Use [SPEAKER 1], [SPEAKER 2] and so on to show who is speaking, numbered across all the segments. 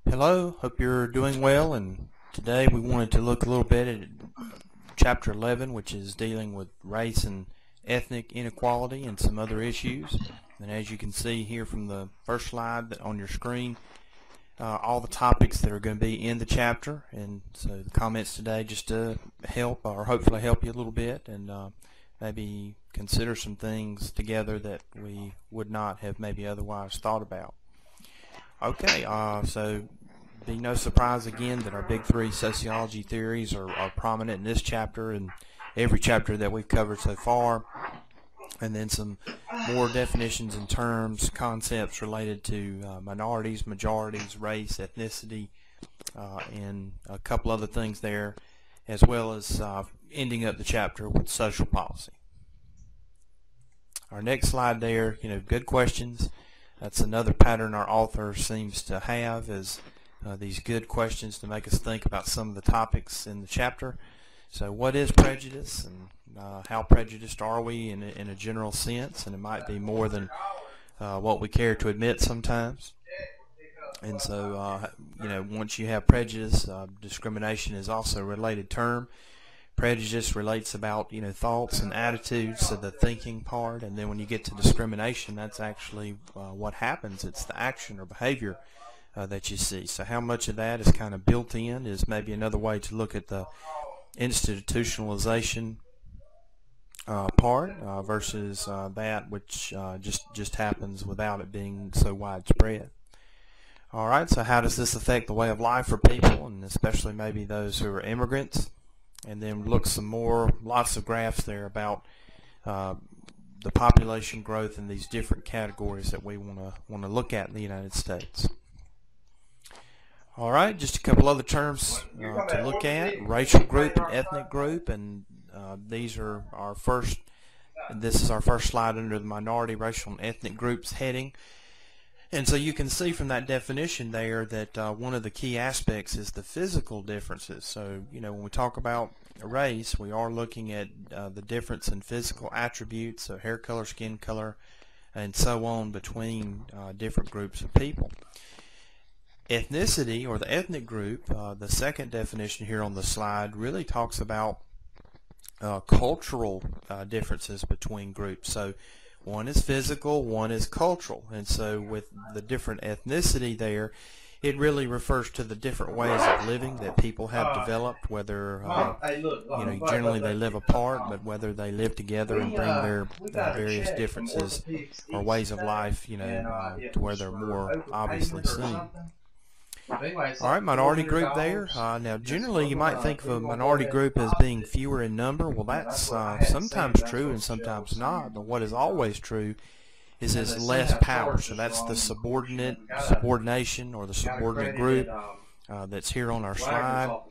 [SPEAKER 1] Hello, hope you're doing well, and today we wanted to look a little bit at Chapter 11, which is dealing with race and ethnic inequality and some other issues. And as you can see here from the first slide on your screen, all the topics that are going to be in the chapter, and so the comments today just to help or hopefully help you a little bit and maybe consider some things together that we would not have maybe otherwise thought about. Okay, so be no surprise again that our big three sociology theories are prominent in this chapter and every chapter that we've covered so far, and then some more definitions and terms, concepts related to minorities, majorities, race, ethnicity, and a couple other things there, as well as ending up the chapter with social policy. Our next slide there, good questions. That's another pattern our author seems to have, is these good questions to make us think about some of the topics in the chapter. So what is prejudice, and how prejudiced are we in a general sense? And it might be more than what we care to admit sometimes. And so, once you have prejudice, discrimination is also a related term. Prejudice relates about thoughts and attitudes, so the thinking part, and then when you get to discrimination, that's actually what happens. It's the action or behavior that you see. So how much of that is kind of built in is maybe another way to look at the institutionalization part versus that which just happens without it being so widespread. All right, so how does this affect the way of life for people, and especially maybe those who are immigrants? And then look some more, lots of graphs there about the population growth in these different categories that we want to look at in the United States. All right, just a couple other terms to look at: racial group and ethnic group, and these are our first. This is our first slide under the minority, racial, and ethnic groups heading. And so you can see from that definition there that one of the key aspects is the physical differences. So, when we talk about race, we are looking at the difference in physical attributes, so hair color, skin color, and so on between different groups of people. Ethnicity, or the ethnic group, the second definition here on the slide, really talks about cultural differences between groups. So one is physical, one is cultural, and so with the different ethnicity there, it really refers to the different ways of living that people have developed, whether generally they live apart, but whether they live together and bring their various differences or ways of life to where they're more obviously seen. All right, minority group there. Now, generally, you might think of a minority group as being fewer in number. Well, that's sometimes true and sometimes not. But what is always true is there's less power. So that's the subordination, or the subordinate group that's here on our slide.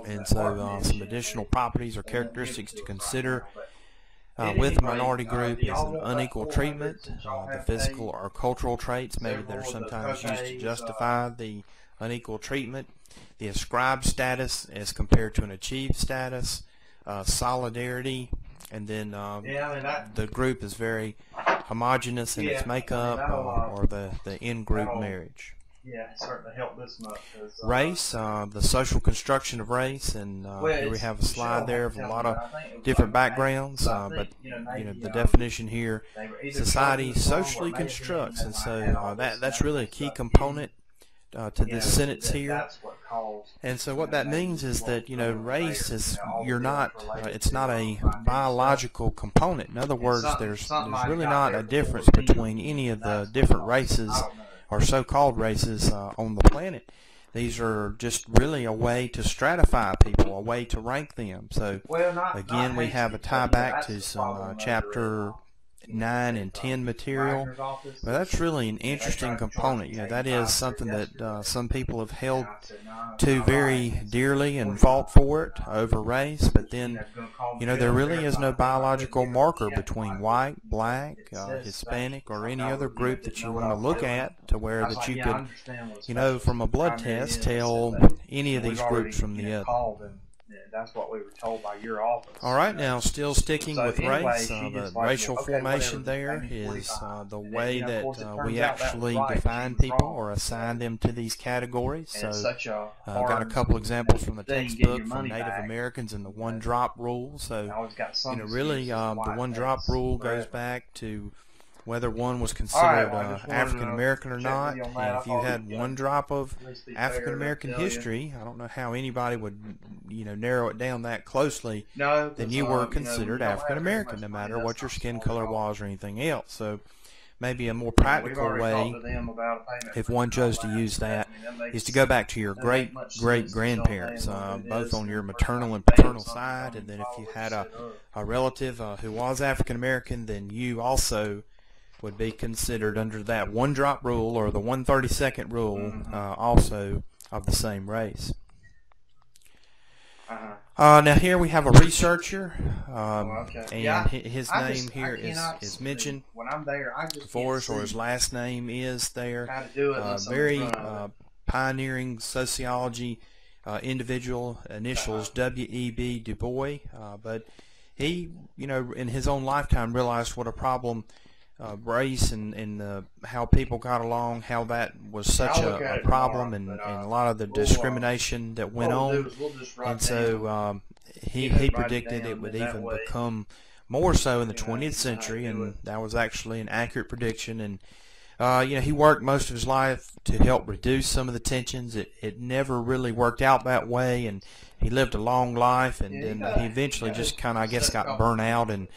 [SPEAKER 1] And so some additional properties or characteristics to consider with a minority group is an unequal treatment, the physical or cultural traits maybe that are sometimes used to justify the unequal treatment, the ascribed status as compared to an achieved status, solidarity, and then the group is very homogeneous in its makeup, or the in-group marriage.
[SPEAKER 2] Yeah, it certainly helped this much.
[SPEAKER 1] Race, the social construction of race, and here we have a slide there of a lot of different backgrounds, but the definition here: society socially constructs, and so that's really a key component to this sentence here. And so what that means is that race is it's not a biological component. In other words, there's really not a difference between any of the different races or so-called races on the planet. These are just really a way to stratify people, a way to rank them. So again, we have a tie back to some chapter 9 and 10 material. But that's really an interesting component. That is something that some people have held to very dearly and fought for it over race. But then, there really is no biological marker between white, black, Hispanic, or any other group that you want to look at to where that you could, from a blood test, tell any of these groups from the other.
[SPEAKER 2] And that's what we were told by your office.
[SPEAKER 1] All right, now still sticking
[SPEAKER 2] So
[SPEAKER 1] with
[SPEAKER 2] anyway,
[SPEAKER 1] race,
[SPEAKER 2] she
[SPEAKER 1] the
[SPEAKER 2] just like,
[SPEAKER 1] racial
[SPEAKER 2] okay,
[SPEAKER 1] formation
[SPEAKER 2] whatever,
[SPEAKER 1] there
[SPEAKER 2] maybe
[SPEAKER 1] is
[SPEAKER 2] 45.
[SPEAKER 1] the
[SPEAKER 2] And then,
[SPEAKER 1] way
[SPEAKER 2] of
[SPEAKER 1] that
[SPEAKER 2] course, it turns
[SPEAKER 1] we
[SPEAKER 2] out that was
[SPEAKER 1] actually
[SPEAKER 2] right.
[SPEAKER 1] define
[SPEAKER 2] She was
[SPEAKER 1] people
[SPEAKER 2] wrong.
[SPEAKER 1] or assign them to these categories.
[SPEAKER 2] And it's
[SPEAKER 1] So
[SPEAKER 2] such a
[SPEAKER 1] got a
[SPEAKER 2] hard
[SPEAKER 1] couple examples from the
[SPEAKER 2] thing getting
[SPEAKER 1] textbook
[SPEAKER 2] your
[SPEAKER 1] from
[SPEAKER 2] money
[SPEAKER 1] Native
[SPEAKER 2] back.
[SPEAKER 1] Americans and the
[SPEAKER 2] You know,
[SPEAKER 1] one-drop rule. So
[SPEAKER 2] I always got some
[SPEAKER 1] really
[SPEAKER 2] excuse as to
[SPEAKER 1] the
[SPEAKER 2] why it
[SPEAKER 1] one-drop
[SPEAKER 2] takes
[SPEAKER 1] rule goes
[SPEAKER 2] forever.
[SPEAKER 1] back to whether one was
[SPEAKER 2] All right,
[SPEAKER 1] considered
[SPEAKER 2] well, I just wanted
[SPEAKER 1] African American or
[SPEAKER 2] to check
[SPEAKER 1] not.
[SPEAKER 2] with you on that.
[SPEAKER 1] And
[SPEAKER 2] I
[SPEAKER 1] if you
[SPEAKER 2] thought
[SPEAKER 1] had
[SPEAKER 2] we'd,
[SPEAKER 1] one drop of
[SPEAKER 2] at least be
[SPEAKER 1] African
[SPEAKER 2] fair to
[SPEAKER 1] American
[SPEAKER 2] tell you.
[SPEAKER 1] history, I don't know how anybody would, narrow it down that closely.
[SPEAKER 2] No,
[SPEAKER 1] Then
[SPEAKER 2] 'cause,
[SPEAKER 1] you were
[SPEAKER 2] you know,
[SPEAKER 1] considered
[SPEAKER 2] we don't have
[SPEAKER 1] African
[SPEAKER 2] very
[SPEAKER 1] American,
[SPEAKER 2] much
[SPEAKER 1] no
[SPEAKER 2] money.
[SPEAKER 1] matter
[SPEAKER 2] That's
[SPEAKER 1] what your
[SPEAKER 2] not
[SPEAKER 1] skin
[SPEAKER 2] small
[SPEAKER 1] color
[SPEAKER 2] at all.
[SPEAKER 1] was or anything else. So maybe a more
[SPEAKER 2] We've
[SPEAKER 1] practical
[SPEAKER 2] already talked
[SPEAKER 1] way,
[SPEAKER 2] to them about a payment
[SPEAKER 1] if
[SPEAKER 2] plan
[SPEAKER 1] one
[SPEAKER 2] and all
[SPEAKER 1] chose to
[SPEAKER 2] that.
[SPEAKER 1] use that,
[SPEAKER 2] I mean, that
[SPEAKER 1] is to
[SPEAKER 2] makes,
[SPEAKER 1] go back to your
[SPEAKER 2] doesn't make much sense until
[SPEAKER 1] great-grandparents,
[SPEAKER 2] they know what it
[SPEAKER 1] both
[SPEAKER 2] is,
[SPEAKER 1] on
[SPEAKER 2] and
[SPEAKER 1] your
[SPEAKER 2] the first time
[SPEAKER 1] maternal
[SPEAKER 2] you
[SPEAKER 1] and
[SPEAKER 2] pay them
[SPEAKER 1] paternal
[SPEAKER 2] something,
[SPEAKER 1] side.
[SPEAKER 2] don't
[SPEAKER 1] And then
[SPEAKER 2] even
[SPEAKER 1] if you
[SPEAKER 2] follow
[SPEAKER 1] had
[SPEAKER 2] what you set up.
[SPEAKER 1] a relative who was African American, then you also would be considered under that one-drop rule or the 132nd rule, also of the same race. Now here we have a researcher,
[SPEAKER 2] Okay.
[SPEAKER 1] and
[SPEAKER 2] Yeah,
[SPEAKER 1] his
[SPEAKER 2] I
[SPEAKER 1] name
[SPEAKER 2] just,
[SPEAKER 1] here
[SPEAKER 2] I cannot
[SPEAKER 1] is
[SPEAKER 2] see.
[SPEAKER 1] mentioned
[SPEAKER 2] When I'm there, I just
[SPEAKER 1] for
[SPEAKER 2] can't
[SPEAKER 1] us, or his
[SPEAKER 2] see
[SPEAKER 1] last name is there.
[SPEAKER 2] how to do it unless I'm in
[SPEAKER 1] Very
[SPEAKER 2] front of it.
[SPEAKER 1] pioneering sociology individual, initials W.E.B. Du Bois, but he, in his own lifetime realized what a problem race and how people got along, how that was such
[SPEAKER 2] I'll look at
[SPEAKER 1] a
[SPEAKER 2] it
[SPEAKER 1] problem,
[SPEAKER 2] tomorrow,
[SPEAKER 1] and a lot of the discrimination that went
[SPEAKER 2] what we'll do
[SPEAKER 1] on.
[SPEAKER 2] is we'll just write
[SPEAKER 1] And so
[SPEAKER 2] down,
[SPEAKER 1] he
[SPEAKER 2] write it
[SPEAKER 1] predicted
[SPEAKER 2] down,
[SPEAKER 1] it would
[SPEAKER 2] and that
[SPEAKER 1] even
[SPEAKER 2] way,
[SPEAKER 1] become more so in the
[SPEAKER 2] you know,
[SPEAKER 1] 20th
[SPEAKER 2] you know how to
[SPEAKER 1] century,
[SPEAKER 2] do
[SPEAKER 1] and
[SPEAKER 2] it.
[SPEAKER 1] that was actually an accurate prediction. And he worked most of his life to help reduce some of the tensions. It never really worked out that way, and he lived a long life, and then he eventually just kind of, I guess, got burnt out and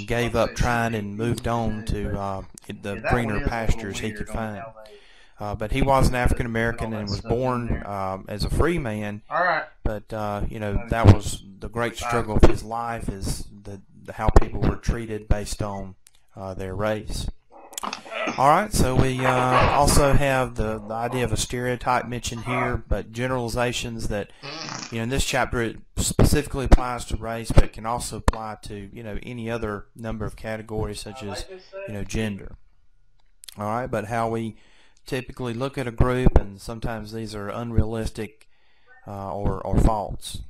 [SPEAKER 1] gave up trying and moved on to the greener pastures he could find. But he was an African American and was born as a free man. But that was the great struggle of his life, is how people were treated based on their race. All right, so we also have the idea of a stereotype mentioned here, but generalizations that, in this chapter it specifically applies to race, but can also apply to, any other number of categories such as, gender. All right, but how we typically look at a group, and sometimes these are unrealistic or false.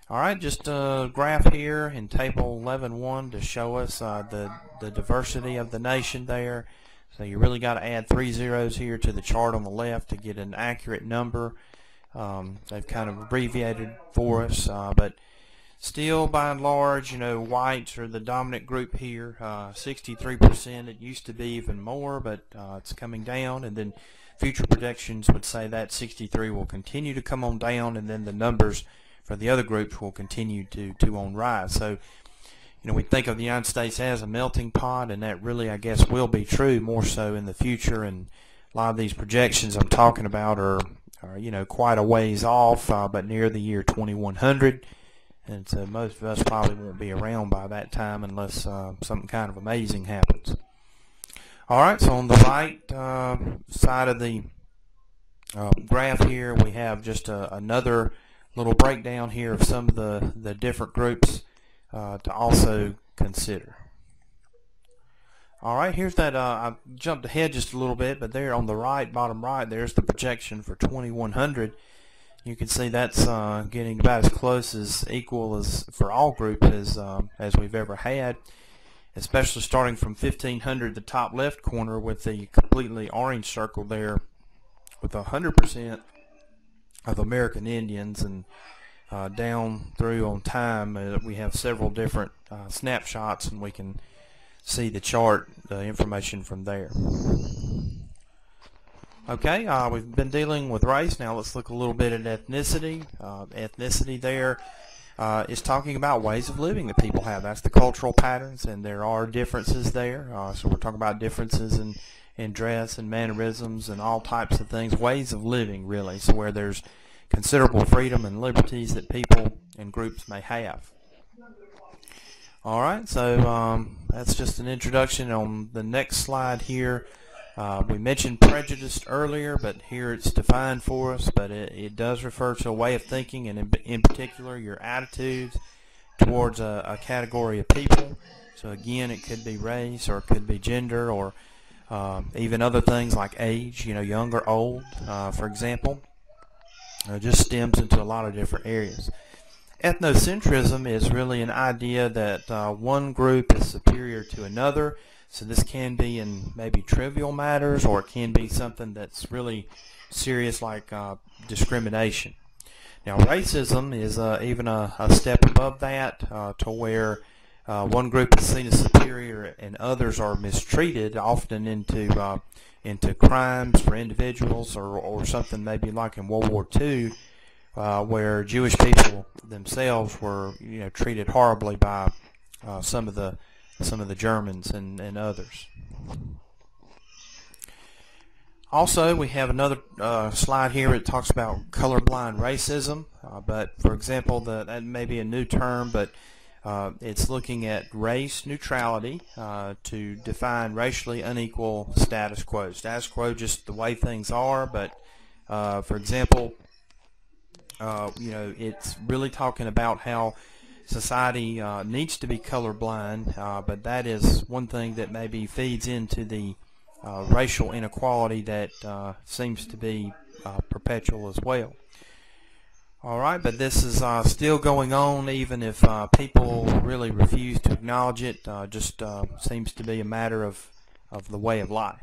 [SPEAKER 1] All right, just a graph here in table 11.1 to show us the diversity of the nation there. So you really got to add 3 zeros here to the chart on the left to get an accurate number. They've kind of abbreviated for us, but still, by and large, whites are the dominant group here. 63%. It used to be even more, but it's coming down. And then future projections would say that 63 will continue to come on down, and then the numbers for the other groups will continue to on rise. So, we think of the United States as a melting pot, and that really, I guess, will be true more so in the future. And a lot of these projections I'm talking about are quite a ways off, but near the year 2100. And so most of us probably won't be around by that time unless something kind of amazing happens. All right, so on the right side of the graph here, we have just another little breakdown here of some of the different groups to also consider. All right, here's that. I jumped ahead just a little bit, but there on the right, bottom right, there's the projection for 2100. You can see that's getting about as close as equal as for all groups as we've ever had, especially starting from 1500, the top left corner, with the completely orange circle there, with 100% of American Indians, and down through on time we have several different snapshots, and we can see the chart, the information from there. Okay, we've been dealing with race. Now let's look a little bit at ethnicity. Ethnicity there is talking about ways of living that people have. That's the cultural patterns, and there are differences there. So we're talking about differences in dress and mannerisms and all types of things, ways of living really, so where there's considerable freedom and liberties that people and groups may have. All right, so that's just an introduction. On the next slide here, we mentioned prejudice earlier, but here it's defined for us, but it does refer to a way of thinking, and in particular your attitudes towards a category of people. So again, it could be race, or it could be gender, or even other things like age, young or old, for example. just stems into a lot of different areas. Ethnocentrism is really an idea that one group is superior to another. So this can be in maybe trivial matters, or it can be something that's really serious, like discrimination. Now, racism is even a step above that, to where one group is seen as superior and others are mistreated, often into crimes for individuals, or something maybe like in World War II, where Jewish people themselves were treated horribly by some of the Germans and others. Also, we have another slide here that talks about colorblind racism, but for example, that may be a new term, but it's looking at race neutrality to define racially unequal status quo. Status quo, just the way things are, but for example, it's really talking about how society needs to be colorblind, but that is one thing that maybe feeds into the racial inequality that seems to be perpetual as well. Alright, but this is still going on even if people really refuse to acknowledge it. Just seems to be a matter of the way of life.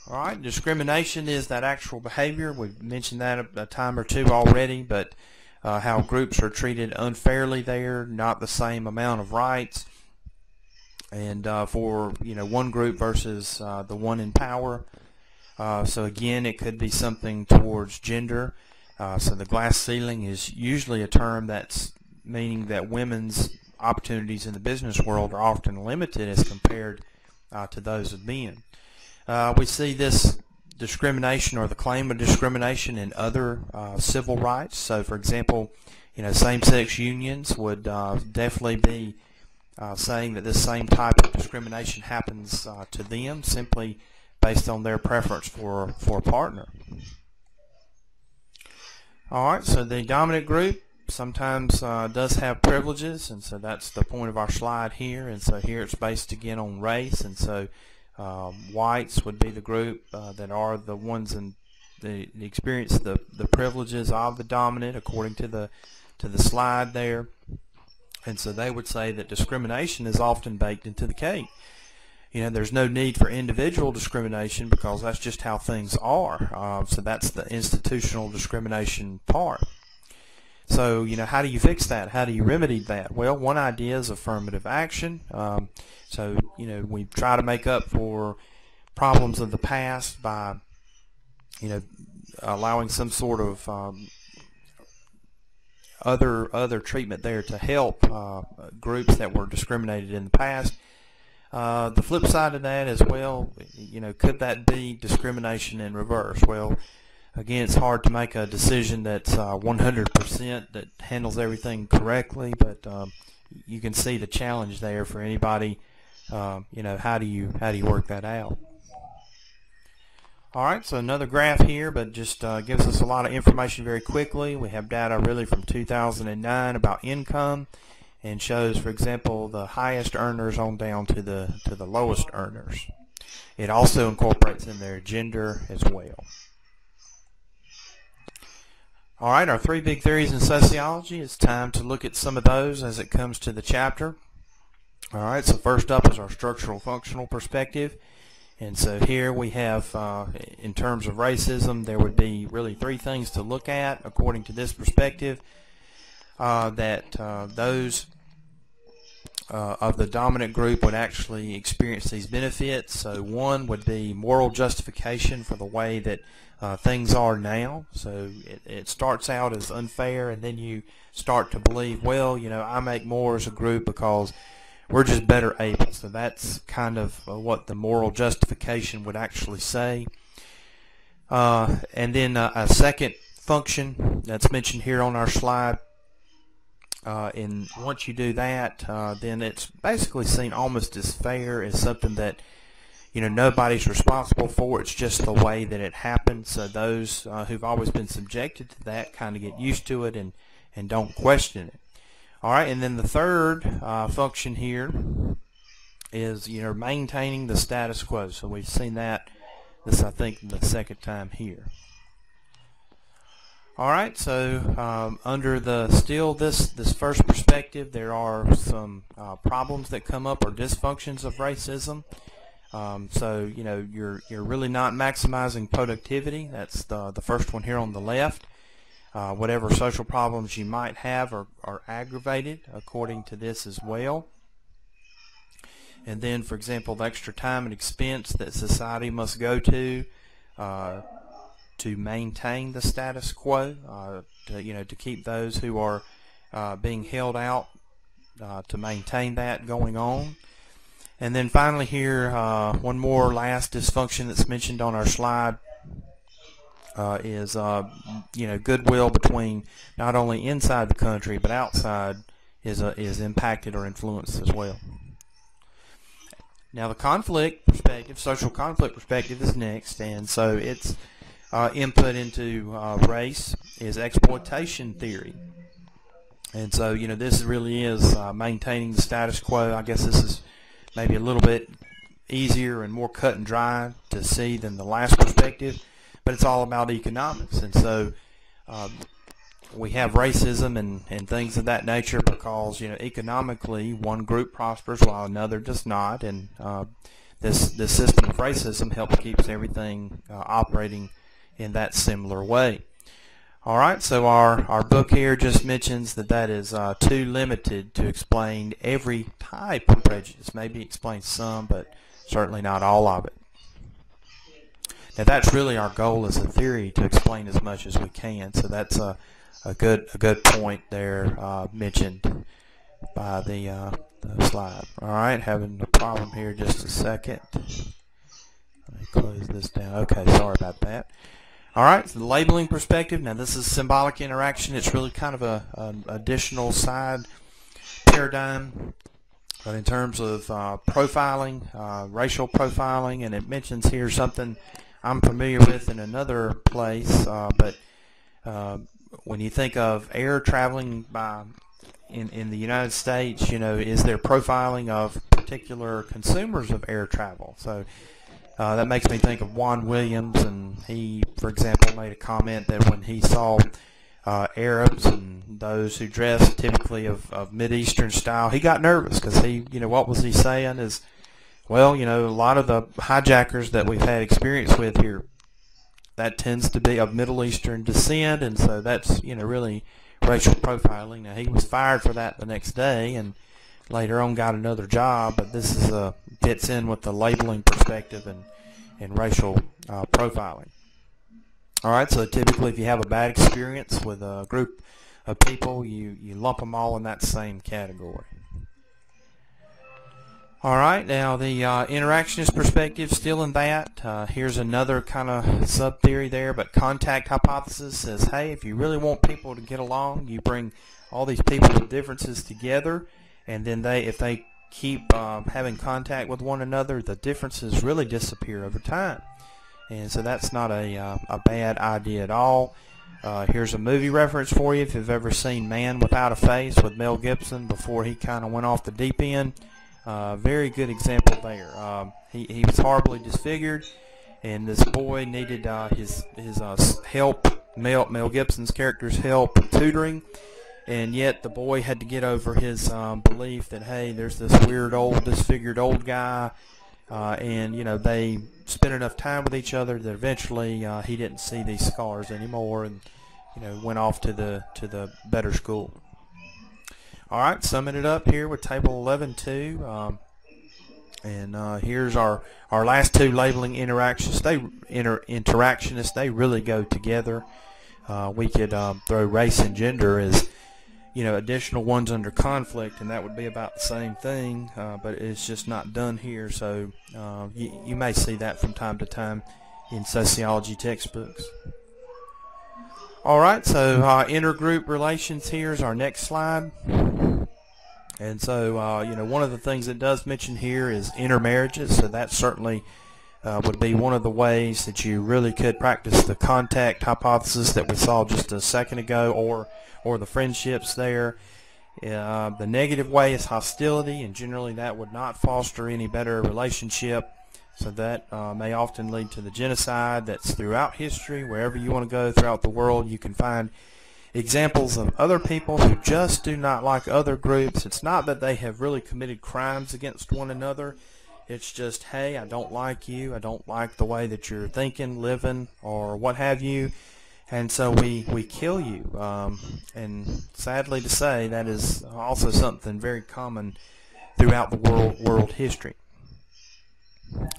[SPEAKER 1] Alright, discrimination is that actual behavior. We've mentioned that a time or two already, but how groups are treated unfairly there, not the same amount of rights, and for one group versus the one in power. So again, it could be something towards gender. So the glass ceiling is usually a term that's meaning that women's opportunities in the business world are often limited as compared to those of men. We see this discrimination, or the claim of discrimination, in other civil rights. So for example, same-sex unions would definitely be saying that this same type of discrimination happens to them simply based on their preference for a partner. Alright, so the dominant group sometimes does have privileges, and so that's the point of our slide here. And so here it's based again on race, and so whites would be the group that are the ones that experience the privileges of the dominant, according to the slide there. And so they would say that discrimination is often baked into the cake. There's no need for individual discrimination because that's just how things are. So that's the institutional discrimination part. So, how do you fix that? How do you remedy that? Well, one idea is affirmative action. So, we try to make up for problems of the past by, allowing some sort of other treatment there to help groups that were discriminated in the past. The flip side of that as well, could that be discrimination in reverse? Well, again, it's hard to make a decision that's 100% that handles everything correctly, but you can see the challenge there for anybody. How do you work that out? Alright, so another graph here, but just gives us a lot of information very quickly. We have data really from 2009 about income, and shows, for example, the highest earners on down to the lowest earners. It also incorporates in their gender as well. Alright, our three big theories in sociology. It's time to look at some of those as it comes to the chapter. Alright, so first up is our structural functional perspective. And so here we have, in terms of racism, there would be really three things to look at according to this perspective. That those of the dominant group would actually experience these benefits. So one would be moral justification for the way that things are now. So it starts out as unfair, and then you start to believe, well, I make more as a group because we're just better able. So that's kind of what the moral justification would actually say. And then a second function that's mentioned here on our slide, and once you do that, then it's basically seen almost as fair as something that nobody's responsible for. It's just the way that it happens. So those who've always been subjected to that kind of get used to it and don't question it. Alright, and then the third function here is maintaining the status quo. So we've seen that, this I think the second time here. All right, so under this first perspective, there are some problems that come up or dysfunctions of racism. So you're really not maximizing productivity. That's the first one here on the left. Whatever social problems you might have are aggravated according to this as well. And then, for example, the extra time and expense that society must go to maintain the status quo, to keep those who are being held out, to maintain that going on. And then finally here, one more last dysfunction that's mentioned on our slide is goodwill between not only inside the country but outside is impacted or influenced as well. Now the conflict perspective, social conflict perspective is next, and so its input into race is exploitation theory. And so this really is maintaining the status quo. I guess this is maybe a little bit easier and more cut and dry to see than the last perspective, but it's all about economics. And so we have racism and things of that nature because economically one group prospers while another does not, and this system of racism helps keeps everything operating in that similar way. All right, so our book here just mentions that is too limited to explain every type of prejudice. Maybe explain some, but certainly not all of it. Now that's really our goal as a theory, to explain as much as we can. So that's a good point there mentioned by the slide. All right, having a problem here. Just a second. Let me close this down. Okay, sorry about that. All right, so the labeling perspective. Now this is symbolic interaction. It's really kind of an additional side paradigm. But in terms of profiling, racial profiling, and it mentions here something I'm familiar with in another place, but when you think of air traveling in the United States, is there profiling of particular consumers of air travel? So that makes me think of Juan Williams, and he, for example, made a comment that when he saw Arabs and those who dressed typically of Mideastern style, he got nervous because what was he saying is, well, a lot of the hijackers that we've had experience with here, that tends to be of Middle Eastern descent, and so that's really racial profiling. Now he was fired for that the next day, and later on got another job, but this is fits in with the labeling perspective and racial profiling. All right, so typically if you have a bad experience with a group of people, you lump them all in that same category. All right, now the interactionist perspective, still in that. Here's another kind of sub-theory there, but contact hypothesis says, hey, if you really want people to get along, you bring all these people with differences together, and then if they keep having contact with one another, the differences really disappear over time. And so that's not a bad idea at all. Here's a movie reference for you if you've ever seen Man Without a Face with Mel Gibson before he kind of went off the deep end. Very good example there. He was horribly disfigured, and this boy needed his help, Mel Gibson's character's help with tutoring, and yet the boy had to get over his belief that, hey, there's this weird old disfigured old guy, and they spent enough time with each other that eventually he didn't see these scars anymore, and went off to the better school. All right, summing it up here with table 11.2, and here's our last two labeling interactionists. They really go together. We could throw race and gender as additional ones under conflict, and that would be about the same thing, but it's just not done here. So you may see that from time to time in sociology textbooks. All right, so intergroup relations here is our next slide. And so, one of the things it does mention here is intermarriages. So that certainly would be one of the ways that you really could practice the contact hypothesis that we saw just a second ago, or the friendships there. The negative way is hostility, and generally that would not foster any better relationship. So that may often lead to the genocide that's throughout history. Wherever you want to go throughout the world, you can find examples of other people who just do not like other groups. It's not that they have really committed crimes against one another. It's just, hey, I don't like you. I don't like the way that you're thinking, living, or what have you. And so we kill you. And sadly to say, that is also something very common throughout the world history.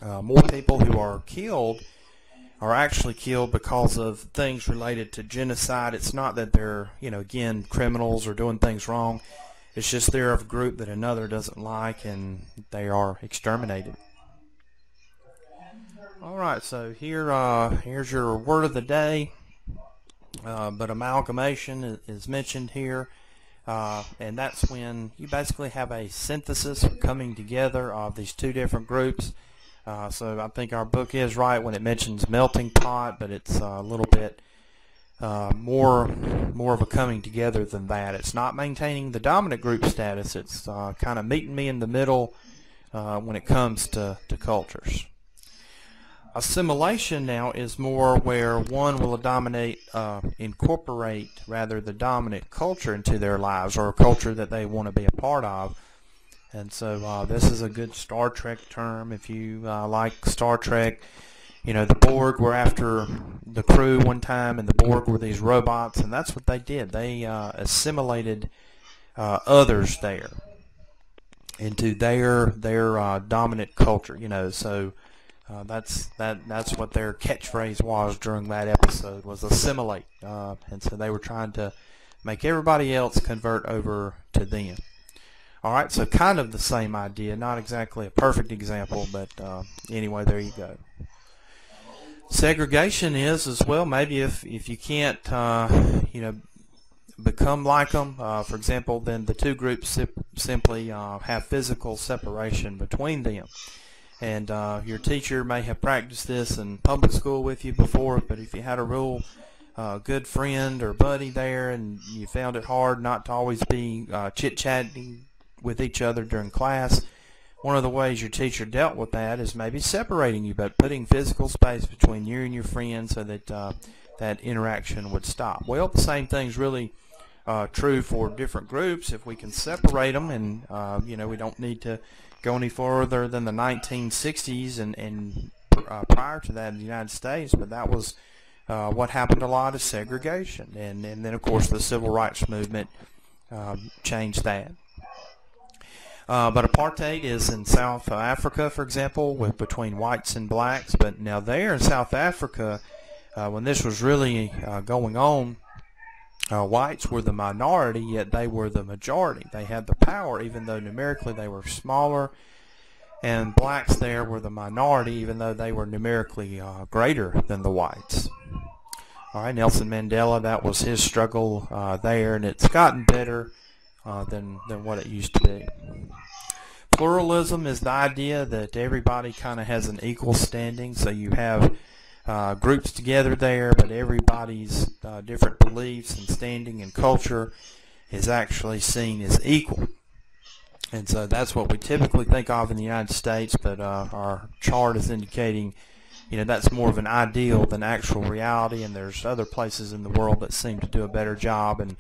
[SPEAKER 1] More people who are killed are actually killed because of things related to genocide. It's not that they're, again, criminals or doing things wrong. It's just they're of a group that another doesn't like, and they are exterminated. All right, so here's your word of the day. But amalgamation is mentioned here, and that's when you basically have a synthesis or coming together of these two different groups. So I think our book is right when it mentions melting pot, but it's a little bit more of a coming together than that. It's not maintaining the dominant group status. It's kind of meeting me in the middle when it comes to cultures. Assimilation now is more where one will incorporate rather the dominant culture into their lives, or a culture that they want to be a part of. And so this is a good Star Trek term. If you like Star Trek, the Borg were after the crew one time, and the Borg were these robots, and that's what they did. They assimilated others there into their dominant culture. So that's what their catchphrase was during that episode, was assimilate. And so they were trying to make everybody else convert over to them. All right, so kind of the same idea, not exactly a perfect example, but anyway, there you go. Segregation is as well, maybe if you can't, become like them, for example, then the two groups simply have physical separation between them. And your teacher may have practiced this in public school with you before, but if you had a real good friend or buddy there and you found it hard not to always be chit-chatting with each other during class, one of the ways your teacher dealt with that is maybe separating you, but putting physical space between you and your friend so that that interaction would stop. Well, the same thing's really true for different groups. If we can separate them, and we don't need to go any further than the 1960s and prior to that in the United States, but that was what happened a lot, is segregation, and then of course the civil rights movement changed that. But apartheid is in South Africa, for example, between whites and blacks. But now there in South Africa, when this was really going on, whites were the minority, yet they were the majority. They had the power, even though numerically they were smaller. And blacks there were the minority, even though they were numerically greater than the whites. All right, Nelson Mandela, that was his struggle there, and it's gotten better than what it used to be. Pluralism is the idea that everybody kind of has an equal standing, so you have groups together there, but everybody's different beliefs and standing and culture is actually seen as equal. And so that's what we typically think of in the United States, but our chart is indicating that's more of an ideal than actual reality, and there's other places in the world that seem to do a better job, and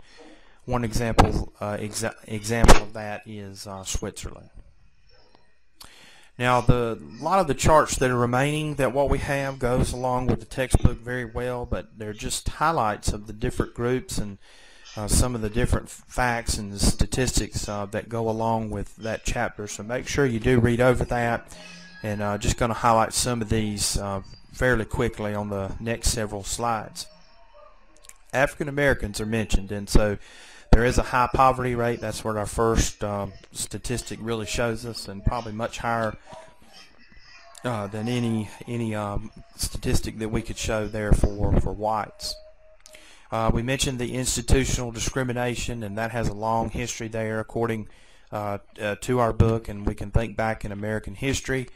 [SPEAKER 1] one example of that is Switzerland. Now, a lot of the charts that are remaining, that what we have goes along with the textbook very well, but they're just highlights of the different groups and some of the different facts and statistics that go along with that chapter. So make sure you do read over that, and just going to highlight some of these fairly quickly on the next several slides. African Americans are mentioned, and so there is a high poverty rate. That's what our first statistic really shows us, and probably much higher than any statistic that we could show there for whites. We mentioned the institutional discrimination, and that has a long history there according to our book, and we can think back in American history.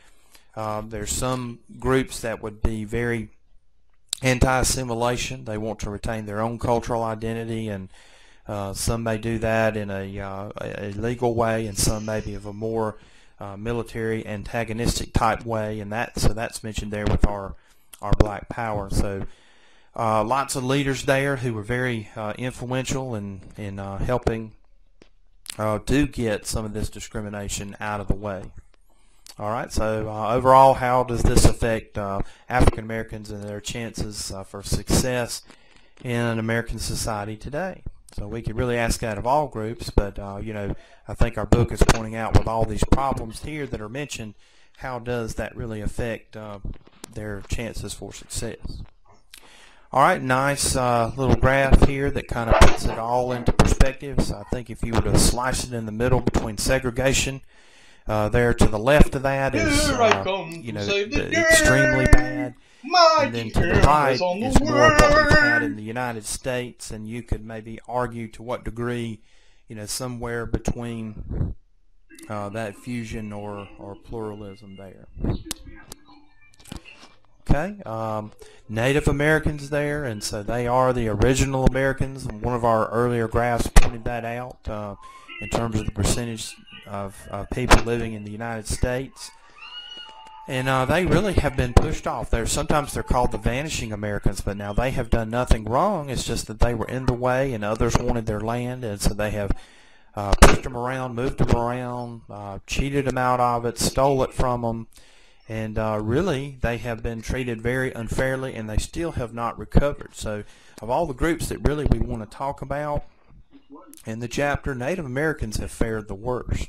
[SPEAKER 1] There's some groups that would be very anti-assimilation. They want to retain their own cultural identity, and some may do that in a legal way, and some maybe of a more military antagonistic type way, and that's mentioned there with our Black Power. So lots of leaders there who were very influential in helping to get some of this discrimination out of the way. All right, so overall, how does this affect African Americans and their chances for success in American society today? So we could really ask that of all groups, but I think our book is pointing out with all these problems here that are mentioned, how does that really affect their chances for success? All right, nice little graph here that kind of puts it all into perspective. So I think if you were to slice it in the middle between segregation, there to the left of that is extremely bad. And then to the right is more of what we've had in the United States, and you could maybe argue to what degree, somewhere between that fusion or pluralism there. Okay, Native Americans there, and so they are the original Americans, and one of our earlier graphs pointed that out in terms of the percentage of people living in the United States. And they really have been pushed off. Sometimes they're called the vanishing Americans, but now they have done nothing wrong. It's just that they were in the way and others wanted their land, and so they have pushed them around, moved them around, cheated them out of it, stole it from them, and really they have been treated very unfairly, and they still have not recovered. So of all the groups that really we want to talk about in the chapter, Native Americans have fared the worst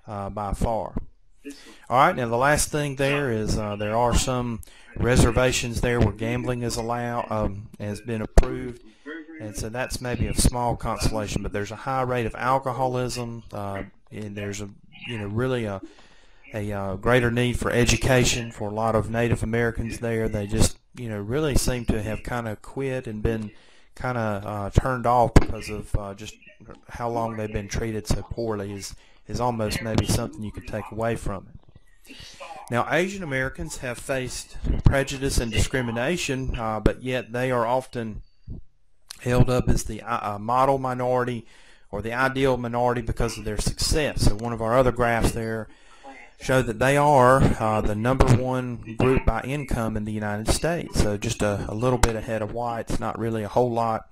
[SPEAKER 1] by far. All right, now the last thing there is there are some reservations there where gambling is has been approved, and so that's maybe a small consolation. But there's a high rate of alcoholism, and there's really a greater need for education for a lot of Native Americans there. They just really seem to have kind of quit and been kind of turned off because of just how long they've been treated so poorly is almost maybe something you could take away from it. Now, Asian Americans have faced prejudice and discrimination, but yet they are often held up as the model minority or the ideal minority because of their success. So one of our other graphs there show that they are the #1 group by income in the United States. So just a little bit ahead of whites, not really a whole lot.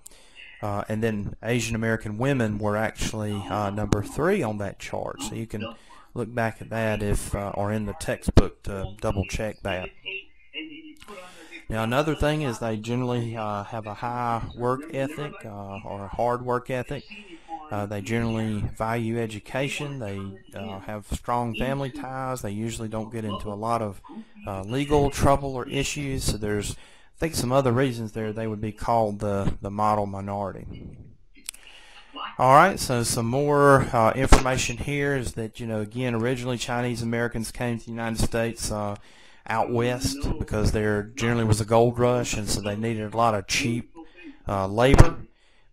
[SPEAKER 1] And then Asian American women were actually #3 on that chart. So you can look back at that if or in the textbook to double check that. Now another thing is they generally have a high work ethic or a hard work ethic. They generally value education. They have strong family ties. They usually don't get into a lot of legal trouble or issues. So there's, I think, some other reasons there they would be called the model minority. All right, so some more information here is that, again, originally Chinese Americans came to the United States out west because there generally was a gold rush, and so they needed a lot of cheap labor.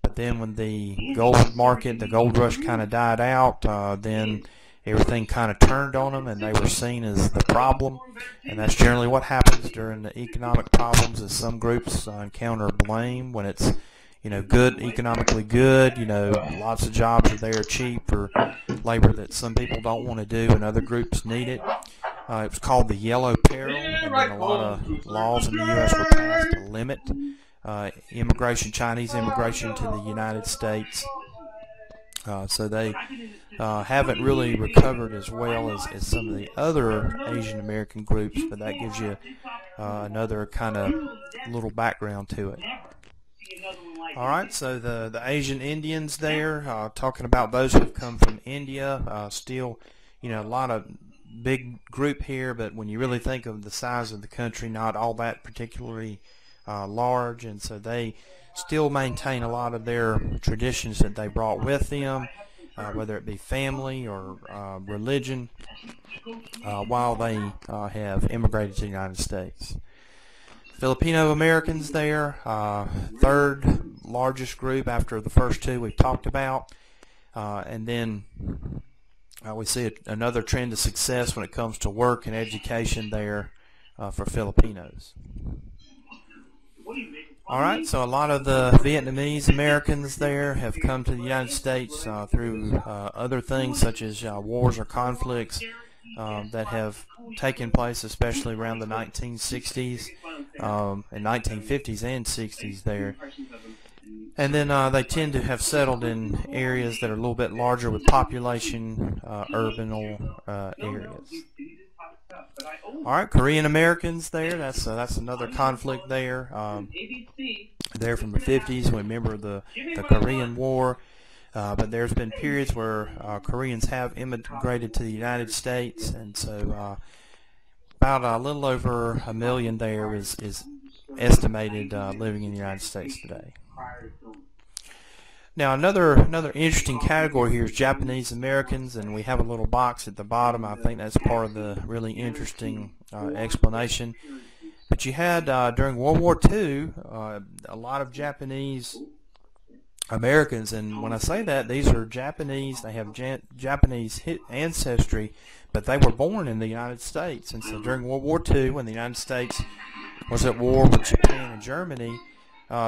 [SPEAKER 1] But then when the gold market, the gold rush kind of died out, then everything kind of turned on them, and they were seen as the problem. And that's generally what happens during the economic problems, is some groups encounter blame when it's good, economically good, lots of jobs are there cheap for labor that some people don't want to do and other groups need it. It was called the Yellow Peril, and then a lot of laws in the U.S. were passed to limit Chinese immigration to the United States. So they haven't really recovered as well as some of the other Asian American groups, but that gives you another kind of little background to it. All right, so the Asian Indians there, talking about those who have come from India, still, a lot of big group here, but when you really think of the size of the country, not all that particularly large, and so they still maintain a lot of their traditions that they brought with them, whether it be family or religion, while they have immigrated to the United States. Filipino Americans there, third largest group after the first two we've talked about, and then we see another trend of success when it comes to work and education there for Filipinos. All right, so a lot of the Vietnamese Americans there have come to the United States through other things such as wars or conflicts. that have taken place, especially around the 1960s and 1950s and 60s there. And then they tend to have settled in areas that are a little bit larger with population, urban areas. All right, Korean Americans there. That's another conflict there. They're from the 50s. Remember the Korean War. But there's been periods where Koreans have immigrated to the United States, and so about a little over 1 million there is estimated living in the United States today. Now another interesting category here is Japanese Americans, and we have a little box at the bottom. I think that's part of the really interesting explanation. But you had during World War II a lot of Japanese Americans, and when I say that, these are Japanese. They have Japanese ancestry, but they were born in the United States. And so during World War II, when the United States was at war with Japan and Germany,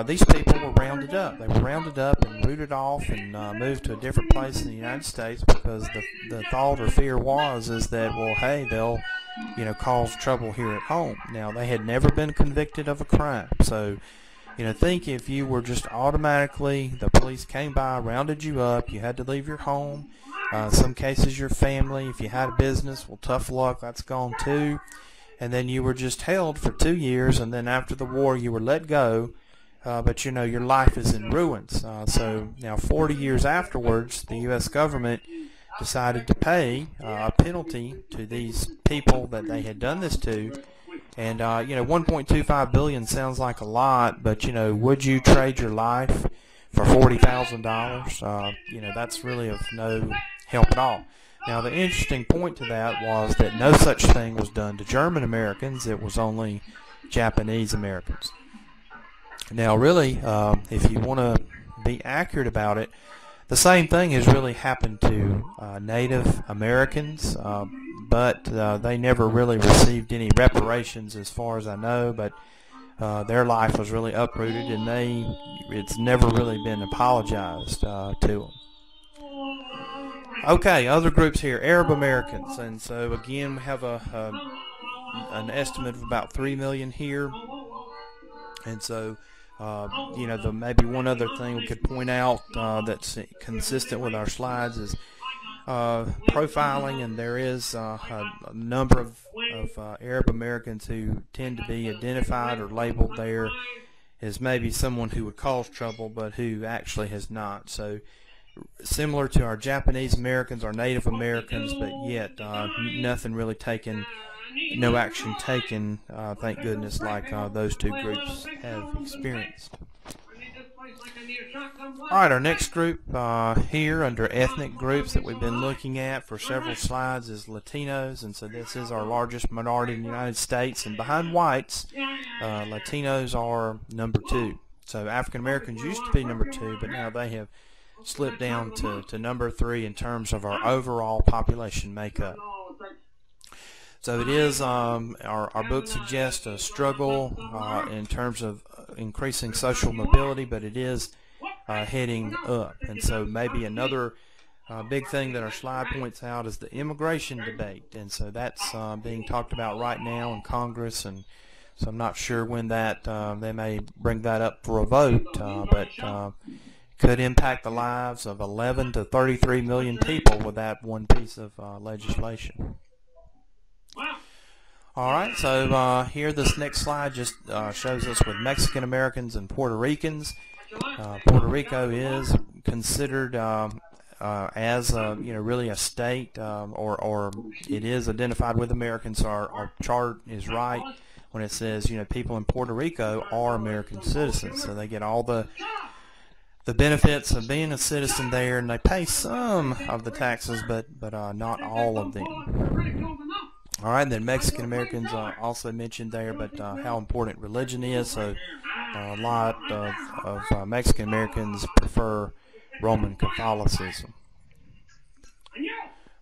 [SPEAKER 1] these people were rounded up. They were rounded up and rooted off and moved to a different place in the United States because the thought or fear is that, well, hey, they'll cause trouble here at home. Now, they had never been convicted of a crime, so think if you were just automatically, the police came by, rounded you up, you had to leave your home, some cases your family, if you had a business, well, tough luck, that's gone too, and then you were just held for 2 years, and then after the war you were let go, but your life is in ruins. So now 40 years afterwards, the U.S. government decided to pay a penalty to these people that they had done this to. And, $1.25 billion sounds like a lot, but, would you trade your life for $40,000? That's really of no help at all. Now, the interesting point to that was that no such thing was done to German Americans. It was only Japanese Americans. Now, really, if you want to be accurate about it, the same thing has really happened to Native Americans, but they never really received any reparations as far as I know, but their life was really uprooted, and it's never really been apologized to them. Okay, other groups here, Arab Americans, and so again we have an estimate of about 3 million here, and so there may be one other thing we could point out that's consistent with our slides is profiling, and there is a number of Arab Americans who tend to be identified or labeled there as maybe someone who would cause trouble, but who actually has not. So similar to our Japanese Americans, our Native Americans, but yet nothing really taken. No action taken, thank goodness, like those two groups have experienced. Alright, our next group here under ethnic groups that we've been looking at for several slides is Latinos, and so this is our largest minority in the United States, and behind whites, Latinos are number 2. So African Americans used to be number 2, but now they have slipped down to number 3 in terms of our overall population makeup. So it is, our book suggests a struggle in terms of increasing social mobility, but it is heading up. And so maybe another big thing that our slide points out is the immigration debate. And so that's being talked about right now in Congress, and so I'm not sure when that they may bring that up for a vote, but could impact the lives of 11 to 33 million people with that one piece of legislation. Alright, so here this next slide just shows us with Mexican Americans and Puerto Ricans. Puerto Rico is considered as really a state, or it is identified with Americans. So our chart is right when it says people in Puerto Rico are American citizens, so they get all the benefits of being a citizen there, and they pay some of the taxes, but not all of them. All right, then Mexican Americans also mentioned there, but how important religion is. So a lot of Mexican Americans prefer Roman Catholicism.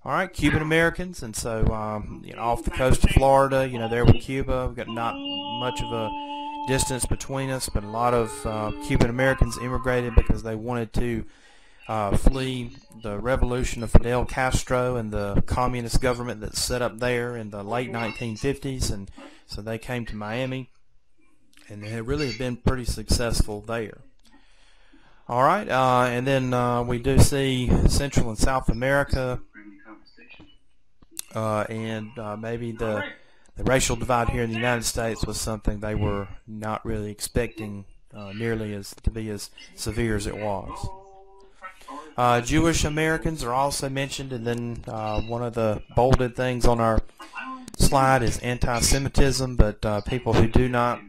[SPEAKER 1] All right, Cuban Americans, and so off the coast of Florida, there with Cuba, we've got not much of a distance between us, but a lot of Cuban Americans immigrated because they wanted to flee the revolution of Fidel Castro and the communist government that's set up there in the late 1950s, and so they came to Miami, and they really have been pretty successful there. All right, and then we do see Central and South America, and maybe the racial divide here in the United States was something they were not really expecting nearly to be as severe as it was. Jewish Americans are also mentioned, and then one of the bolded things on our slide is anti-Semitism, but people who do not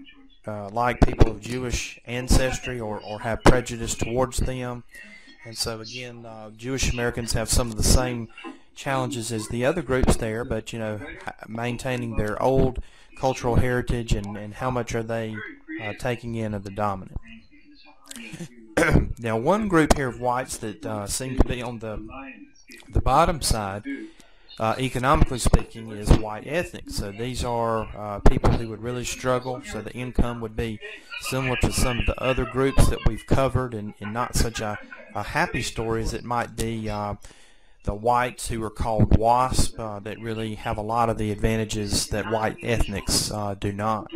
[SPEAKER 1] like people of Jewish ancestry or have prejudice towards them. And so again, Jewish Americans have some of the same challenges as the other groups there, but maintaining their old cultural heritage and how much are they taking in of the dominant. Now, one group here of whites that seem to be on the bottom side, economically speaking, is white ethnic. So these are people who would really struggle, so the income would be similar to some of the other groups that we've covered, and not such a happy story as it might be the whites who are called WASP, that really have a lot of the advantages that white ethnics do not.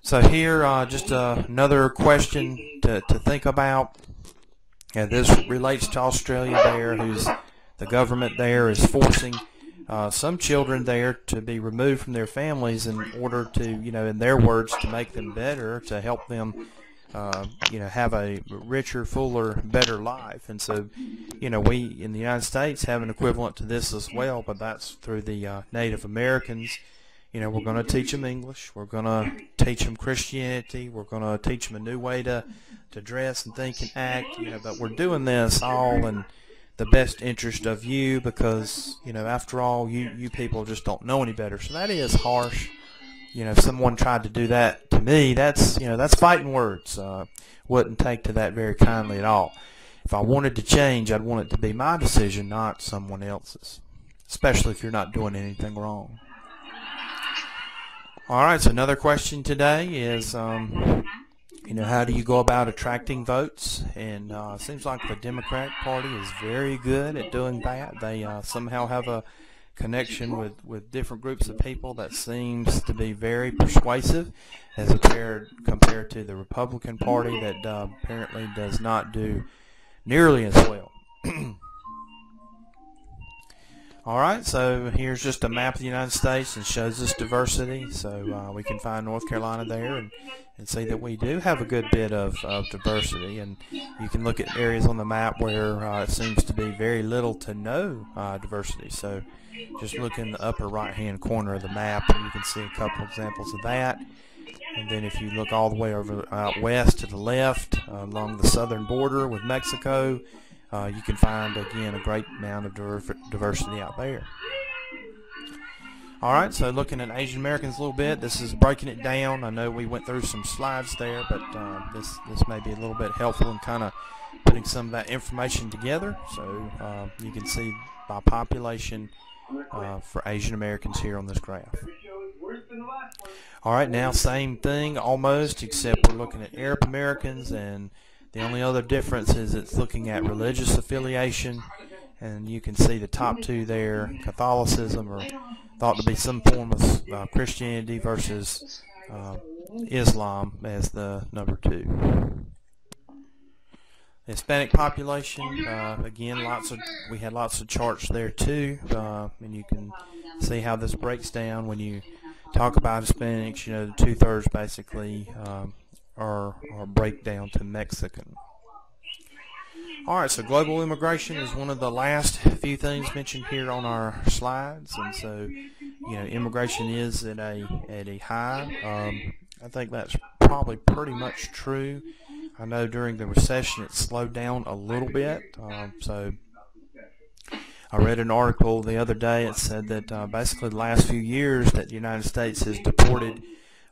[SPEAKER 1] So here, just another question to think about. This relates to Australia there, the government there is forcing some children there to be removed from their families in order to, in their words, to make them better, to help them, have a richer, fuller, better life. And so, we in the United States have an equivalent to this as well, but that's through the Native Americans. We're going to teach them English. We're going to teach them Christianity. We're going to teach them a new way to dress and think and act. But we're doing this all in the best interest of you, because after all, you people just don't know any better. So that is harsh. If someone tried to do that to me, that's fighting words. Wouldn't take to that very kindly at all. If I wanted to change, I'd want it to be my decision, not someone else's, especially if you're not doing anything wrong. All right, so another question today is, how do you go about attracting votes? And it seems like the Democratic Party is very good at doing that. They somehow have a connection with different groups of people that seems to be very persuasive as compared to the Republican Party that apparently does not do nearly as well. All right, so here's just a map of the United States and shows us diversity. So we can find North Carolina there and see that we do have a good bit of diversity. And you can look at areas on the map where it seems to be very little to no diversity. So just look in the upper right-hand corner of the map, and you can see a couple examples of that. And then if you look all the way over out west to the left along the southern border with Mexico, you can find, again, a great amount of diversity out there. All right, so looking at Asian Americans a little bit, this is breaking it down. I know we went through some slides there, but this may be a little bit helpful in kind of putting some of that information together. So you can see by population for Asian Americans here on this graph. All right, now same thing almost, except we're looking at Arab Americans, and the only other difference is it's looking at religious affiliation, and you can see the top two there, Catholicism, or thought to be some form of Christianity, versus Islam as the number 2. Hispanic population, again, we had lots of charts there too, and you can see how this breaks down when you talk about Hispanics. The 2/3 basically are break down to Mexican. All right, so global immigration is one of the last few things mentioned here on our slides, and so immigration is at a high. I think that's probably pretty much true. I know during the recession it slowed down a little bit. So I read an article the other day. It said that basically the last few years that the United States has deported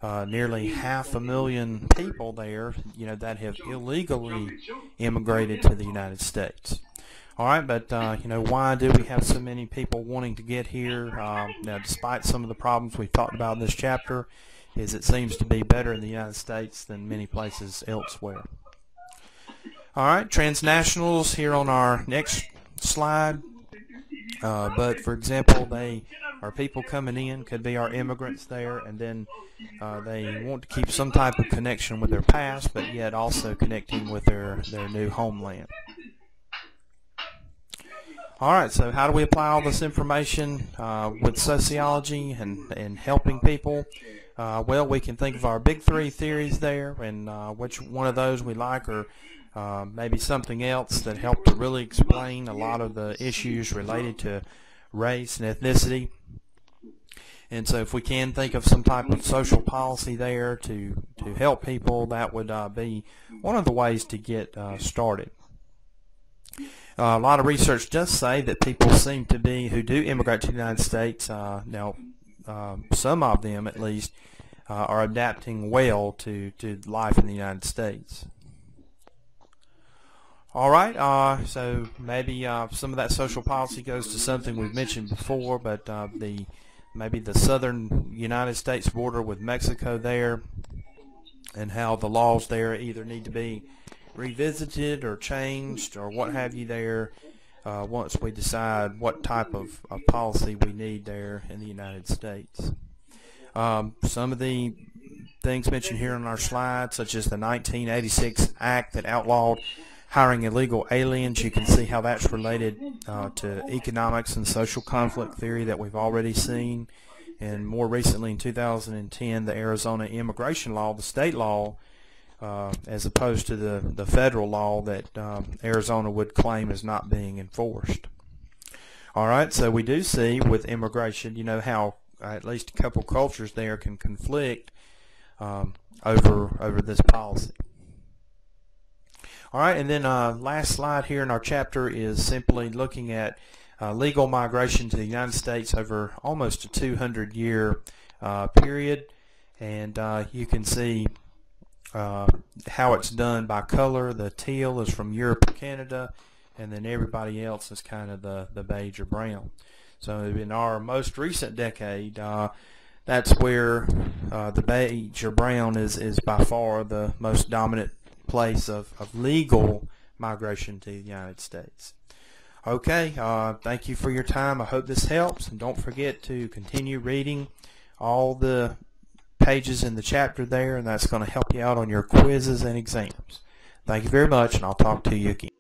[SPEAKER 1] nearly 500,000 people there, that have illegally immigrated to the United States. All right, but why do we have so many people wanting to get here? Now, despite some of the problems we've talked about in this chapter, is it seems to be better in the United States than many places elsewhere. All right, transnationals here on our next slide. But for example, they are people coming in, could be our immigrants there, and then they want to keep some type of connection with their past, but yet also connecting with their new homeland. All right, so how do we apply all this information with sociology and helping people? Well, we can think of our big three theories there, and which one of those we like, or maybe something else that helped to really explain a lot of the issues related to race and ethnicity. And so if we can think of some type of social policy there to help people, that would be one of the ways to get started. A lot of research does say that people seem to be, who do immigrate to the United States, now some of them at least, are adapting well to life in the United States. All right, so maybe some of that social policy goes to something we've mentioned before, but maybe the southern United States border with Mexico there, and how the laws there either need to be revisited or changed or what have you there once we decide what type of policy we need there in the United States. Some of the things mentioned here on our slide, such as the 1986 Act that outlawed hiring illegal aliens, you can see how that's related to economics and social conflict theory that we've already seen. And more recently in 2010, the Arizona immigration law, the state law, as opposed to the federal law that Arizona would claim is not being enforced. All right, so we do see with immigration, you know, how at least a couple cultures there can conflict over this policy. All right, and then last slide here in our chapter is simply looking at legal migration to the United States over almost a 200-year period, and you can see how it's done by color. The teal is from Europe and Canada, and then everybody else is kind of the beige or brown. So in our most recent decade, that's where the beige or brown is by far the most dominant place of legal migration to the United States. Okay, thank you for your time. I hope this helps, and don't forget to continue reading all the pages in the chapter there, and that's going to help you out on your quizzes and exams. Thank you very much, and I'll talk to you again.